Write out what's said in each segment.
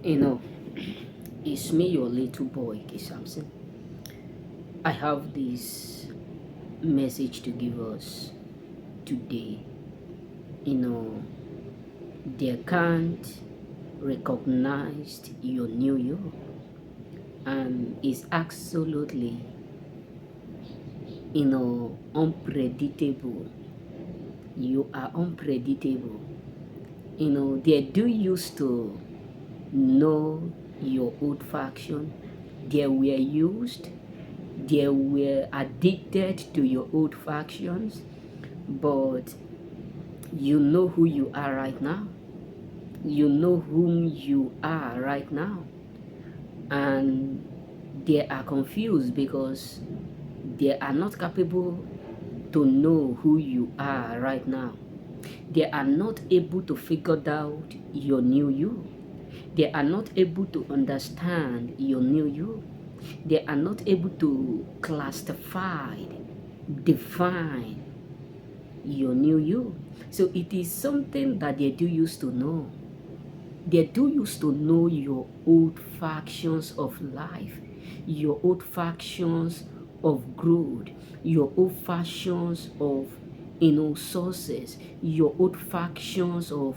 You know, it's me, your little boy, Samson. I have this message to give us today. You know, they can't recognize your new you, and it's absolutely, unpredictable. You are unpredictable. They do used to know your old faction. They were used, they were addicted to your old factions, but you know who you are right now. You know whom you are right now. And they are confused because they are not capable to know who you are right now. They are not able to figure out your new you. They are not able to understand your new you. They are not able to classify, define your new you. So it is something that they do used to know. They do used to know your old factions of life, your old factions of growth, your old factions of sources, your old factions of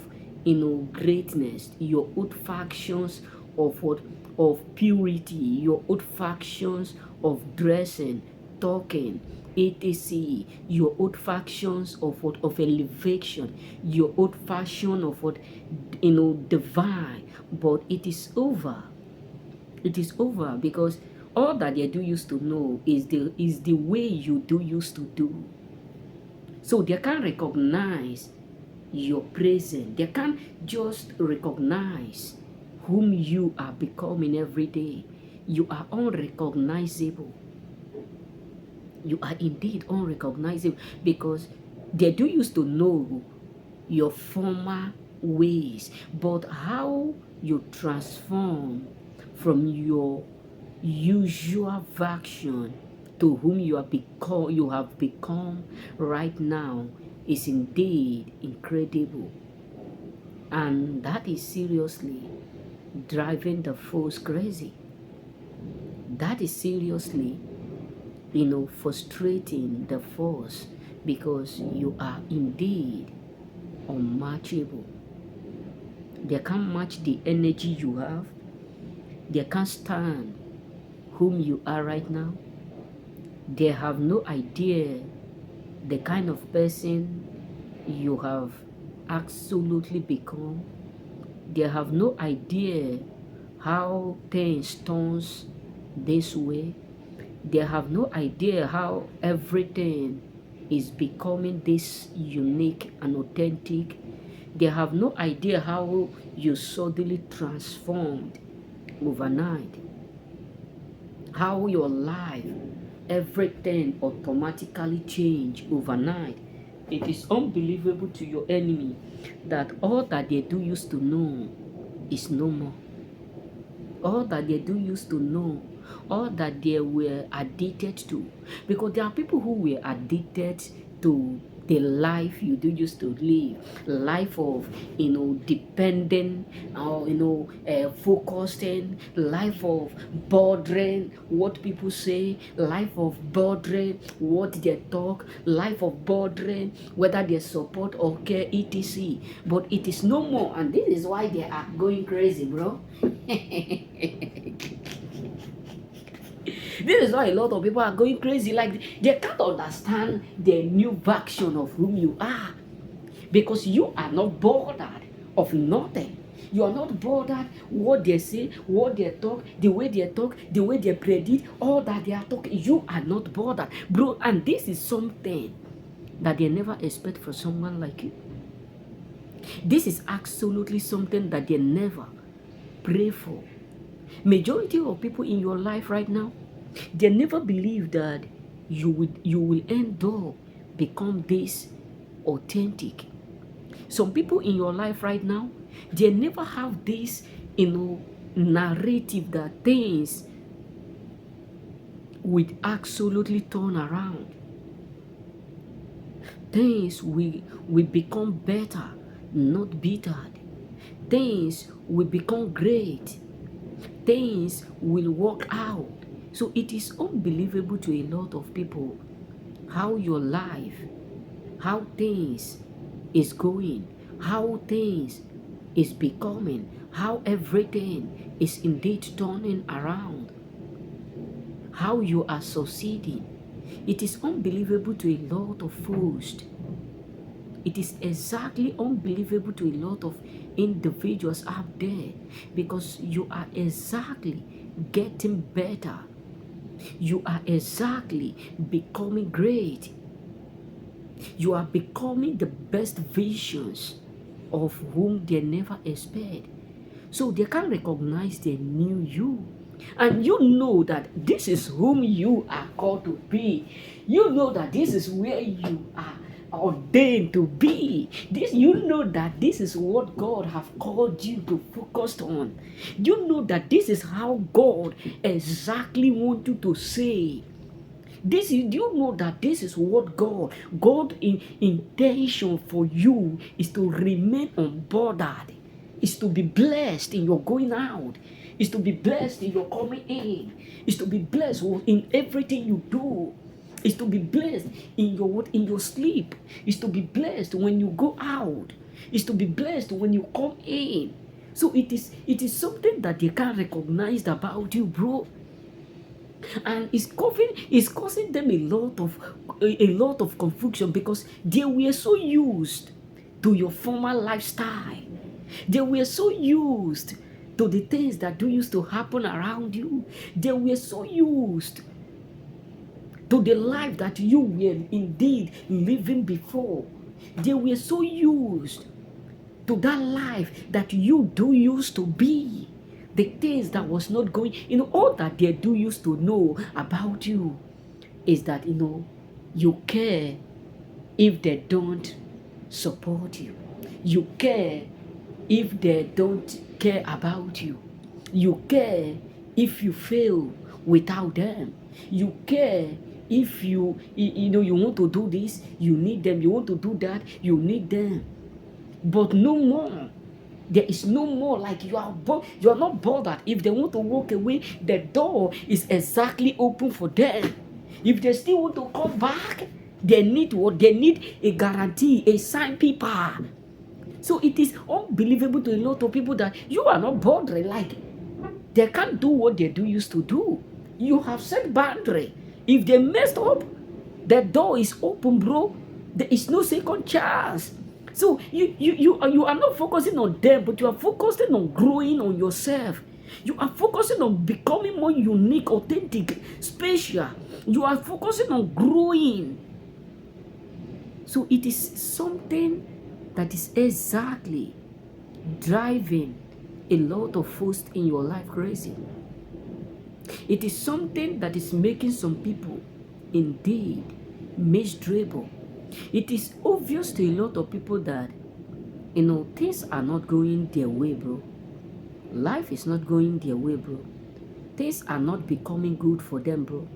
greatness, your old factions of what, of purity, your old factions of dressing, talking, etc. Your old factions of what, of elevation, your old faction of what, divine. But it is over. It is over because all that they do used to know is the way you do used to do. So they can't recognize your present. They can't just recognize whom you are becoming every day. You are unrecognizable. You are indeed unrecognizable because they do used to know your former ways, but how you transform from your usual version to whom you have become right now is indeed incredible. And that is seriously driving the force crazy. That is seriously, frustrating the force because you are indeed unmatchable. They can't match the energy you have. They can't stand whom you are right now. They have no idea the kind of person you have absolutely become. They have no idea how things turns this way. They have no idea how everything is becoming this unique and authentic. They have no idea how you suddenly transformed overnight. How your life, everything automatically changed overnight. It is unbelievable to your enemy that all that they do used to know is no more. All that they do used to know, all that they were addicted to, because there are people who were addicted to the life you do used to live, life of dependent or focusing, life of bothering what people say, life of bothering what they talk, life of bothering whether they support or care, etc. But it is no more, and this is why they are going crazy, bro. This is why a lot of people are going crazy. Like they can't understand the new version of whom you are. Because you are not bothered of nothing. You are not bothered what they say, what they talk, the way they predict, all that they are talking. You are not bothered. Bro, and this is something that they never expect from someone like you. This is absolutely something that they never pray for. Majority of people in your life right now, they never believe that you will end up become this authentic. Some people in your life right now, they never have this, narrative that things will absolutely turn around. Things will become better, not bittered. things will become great. Things will work out. So it is unbelievable to a lot of people how your life, how things is going, how things is becoming, how everything is indeed turning around, how you are succeeding. It is unbelievable to a lot of folks. It is exactly unbelievable to a lot of individuals out there because you are exactly getting better. You are exactly becoming great. You are becoming the best visions of whom they never expect. So they can recognize the new you. And you know that this is whom you are called to be. You know that this is where you are ordained to be. This, you know that this is what God have called you to focus on. You know that this is how God exactly want you to say. This is, do you know that this is what God intention for you is to remain unbothered, is to be blessed in your going out, is to be blessed in your coming in, is to be blessed in everything you do, is to be blessed in your what, in your sleep, is to be blessed when you go out, is to be blessed when you come in. So it is something that they can recognize about you, bro. And it's causing them a lot of confusion because they were so used to your former lifestyle. They were so used to the things that do used to happen around you. They were so used to the life that you were indeed living before. They were so used to that life that you do used to be. The things that was not going, all that they do used to know about you is that, you care if they don't support you. You care if they don't care about you. You care if you fail without them. You care if you want to do this, you need them. You want to do that, you need them. But no more. There is no more like you are not bothered. If they want to walk away, the door is exactly open for them. If they still want to come back, they need what? They need a guarantee, a signed paper. So it is unbelievable to a lot of people that you are not bothered. Like they can't do what they do used to do. You have set boundary. If they messed up, the door is open, bro. There is no second chance. So you are not focusing on them, but you are focusing on growing on yourself. You are focusing on becoming more unique, authentic, special. You are focusing on growing. So it is something that is exactly driving a lot of folks in your life crazy. It is something that is making some people indeed miserable. It is obvious to a lot of people that, things are not going their way, bro. Life is not going their way, bro. Things are not becoming good for them, bro.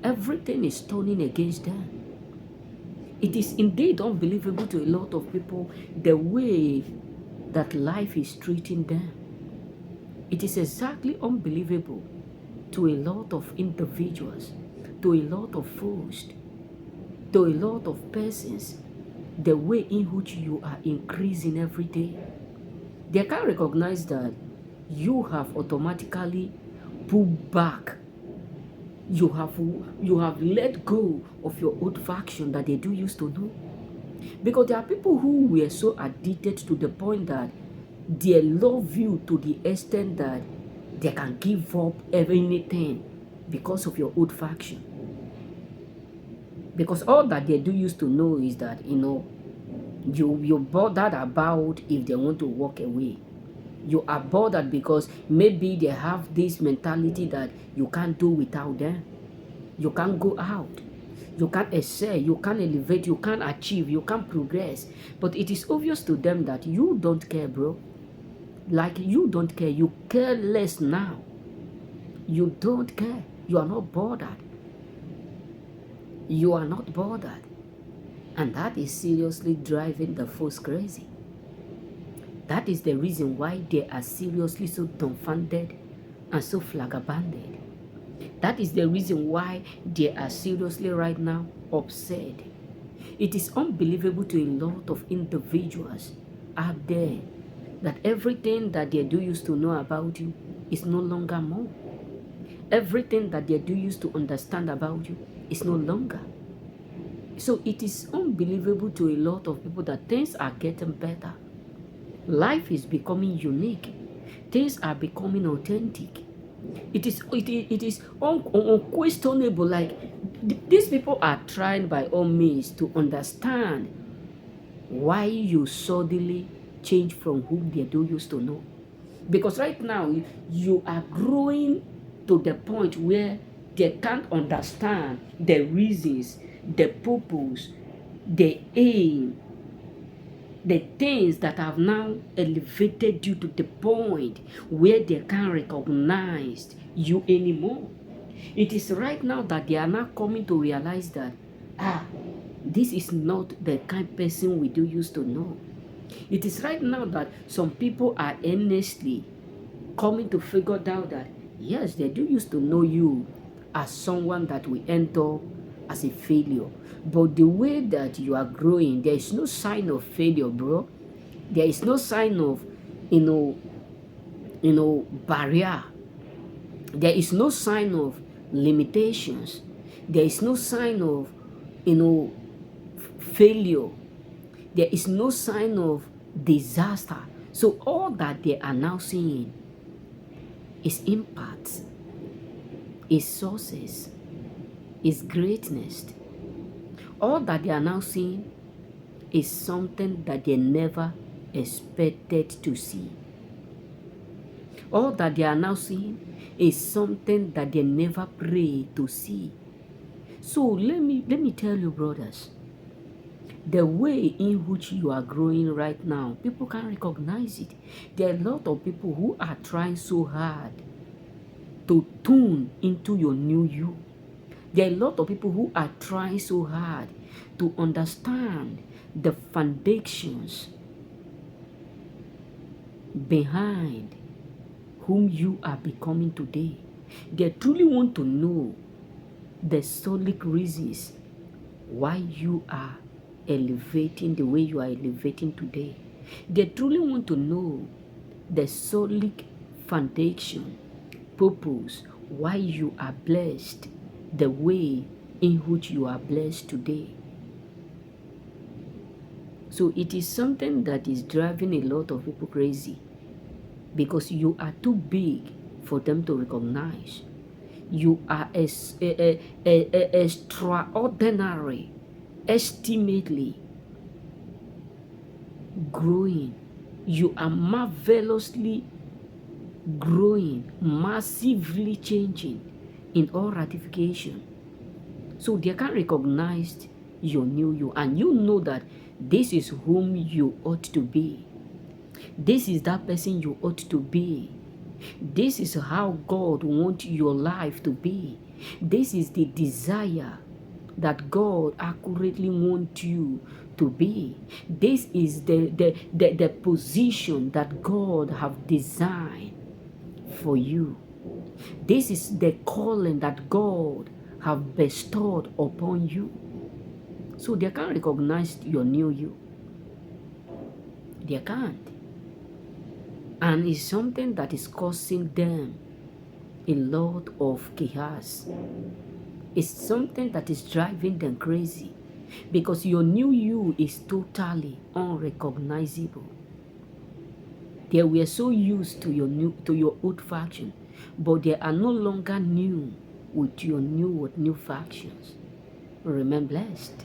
Everything is turning against them. It is indeed unbelievable to a lot of people the way that life is treating them. It is exactly unbelievable to a lot of individuals, to a lot of folks, to a lot of persons, the way in which you are increasing every day. They can recognize that you have automatically pulled back. You have let go of your old faction that they do used to know. Because there are people who were so addicted to the point that they love you to the extent that they can give up anything because of your old faction. Because all that they do used to know is that, you're bothered about if they want to walk away. You are bothered because maybe they have this mentality that you can't do without them. You can't go out. You can't excel. You can't elevate. You can't achieve. You can't progress. But it is obvious to them that you don't care, bro. Like you don't care. You care less now. You don't care. You are not bothered. You are not bothered. And that is seriously driving the folks crazy. That is the reason why they are seriously so dumbfounded and so flabbergasted. That is the reason why they are seriously right now upset. It is unbelievable to a lot of individuals out there that everything that they do used to know about you is no longer more. Everything that they do used to understand about you is no longer. So it is unbelievable to a lot of people that things are getting better. Life is becoming unique. Things are becoming authentic. It is unquestionable. Like these people are trying by all means to understand why you suddenly change from whom they do used to know. Because right now you are growing to the point where they can't understand the reasons, the purpose, the aim, the things that have now elevated you to the point where they can't recognize you anymore. It is right now that they are now coming to realize that, this is not the kind of person we do used to know. It is right now that some people are earnestly coming to figure out that, yes, they do used to know you as someone that will end up as a failure. But the way that you are growing, there is no sign of failure, bro. There is no sign of, barrier. There is no sign of limitations. There is no sign of, failure. There is no sign of disaster. So all that they are now seeing is impact, is sources, is greatness. All that they are now seeing is something that they never expected to see. All that they are now seeing is something that they never prayed to see. So let me tell you, brothers, the way in which you are growing right now, people can recognize it. There are a lot of people who are trying so hard to tune into your new you. There are a lot of people who are trying so hard to understand the foundations behind whom you are becoming today. They truly want to know the solid reasons why you are elevating the way you are elevating today. They truly want to know the solid foundation, purpose, why you are blessed the way in which you are blessed today. So it is something that is driving a lot of people crazy, because you are too big for them to recognize. You are extraordinary, estimately growing. You are marvelously growing, massively changing in all ratification. So they can recognize your new you, and you know that this is whom you ought to be. This is that person you ought to be. This is how God wants your life to be. This is the desire that God accurately wants you to be. This is the position that God have designed for you. This is the calling that God have bestowed upon you. So they can't recognize your new you. They can't. And it's something that is causing them a lot of chaos. It's something that is driving them crazy, because your new you is totally unrecognizable. They were so used to your old faction, but they are no longer new with your new factions. Remain blessed.